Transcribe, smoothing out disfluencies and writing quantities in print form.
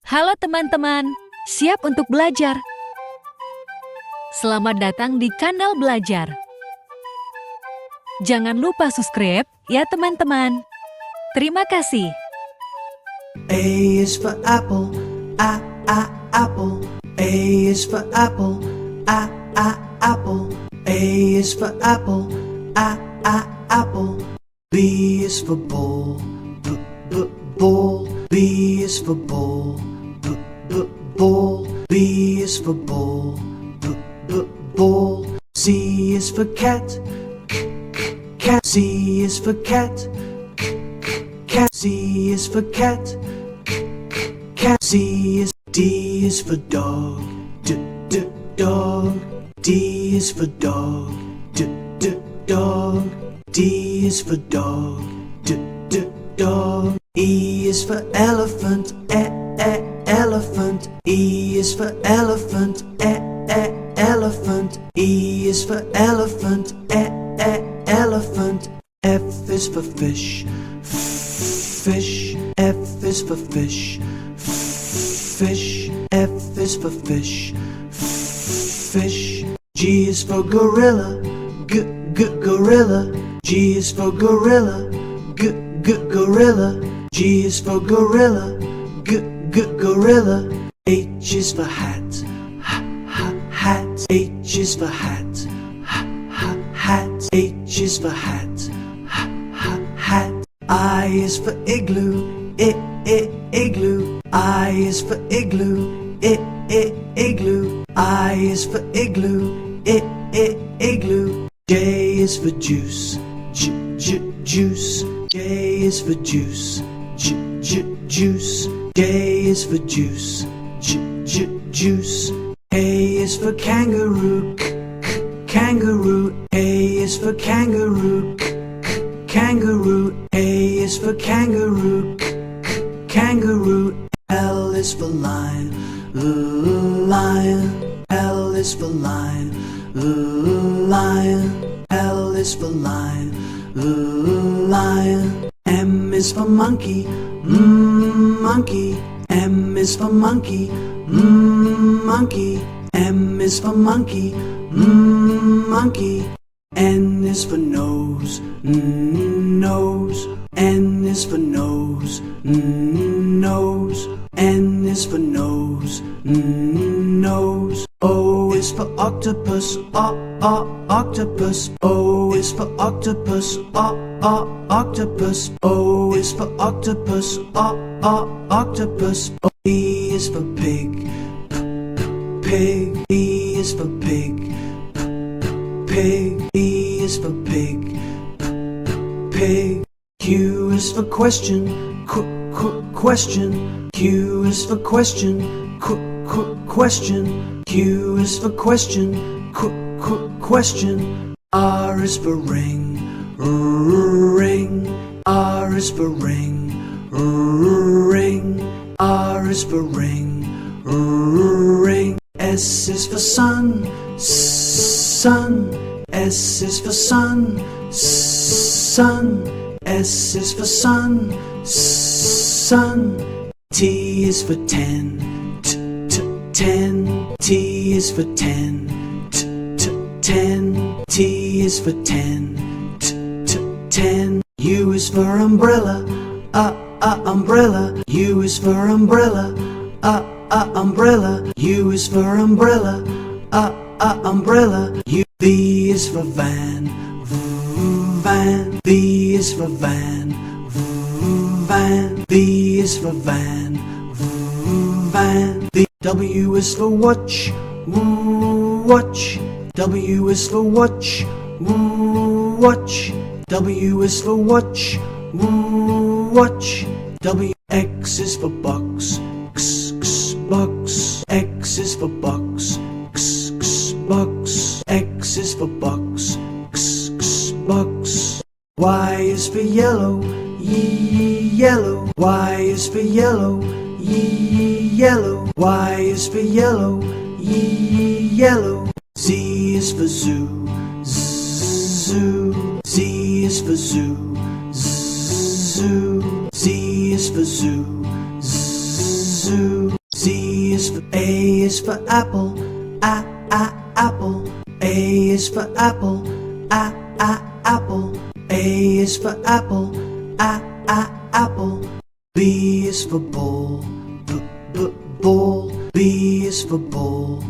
Halo teman-teman, siap untuk belajar? Selamat datang di kanal Belajar. Jangan lupa subscribe ya teman-teman. Terima kasih. A is for apple, apple. A is for apple, apple. A is for apple, apple. B is for ball, ball. B is for ball, ball. B is for ball, ball. C is for cat, cat. C is for cat, cat. C is for cat, cat. C is D is for dog, dog. D is for dog, dog. D is for dog, dog. E is for elephant, elephant. E is for elephant, elephant. E is for elephant, elephant. F is for fish, fish. F is for fish, fish. F is for fish, fish. G is for gorilla, gorilla. G is for gorilla, gorilla. G is for gorilla, gorilla. H is for hat, hat. H is for hat, hat. H is for hat, hat. I is for igloo, igloo. I is for igloo, igloo. I is for igloo, igloo. J is for juice, juice. J is for juice, juice. J is for juice, juice. K is for kangaroo, kangaroo. K is for kangaroo, kangaroo. K is for kangaroo, kangaroo. L is for lion, lion. L is for lion, lion. L is for lion, lion. M is for monkey, monkey. M is for monkey, monkey. M is for monkey, monkey. N is for nose, nose. N is for nose, nose. N is for nose, nose. O is for octopus, octopus. O is for octopus, octopus. O is for octopus, octopus. P is for pig, pig. P is for pig, pig. P is for pig, pig. Q is for question, question. Q is for question, question. Q is for question, question. R is for ring, ring. R is for ring, ring. R is for ring, ring. S is for sun, sun. S is for sun, sun. S is for sun, sun. T is for ten, ten. T is for ten, ten. T is for ten, ten. U is for umbrella, umbrella. U is for umbrella, umbrella. U is for umbrella, umbrella. U. V is for van, van. V is for van, van. V is for van, van. W is for watch, watch. W is for watch, watch. W is for watch, watch. W. X is for box, box. X is for box, box. X is for box, box. Y is for yellow, yellow. Y is for yellow, yellow. Y is for yellow, yellow. Z is for zoo, zoo. Z is for zoo, zoo. Z is for zoo, zoo. is for apple, apple. A is for apple, apple. A is for apple, apple. B is for ball, ball. B is for ball.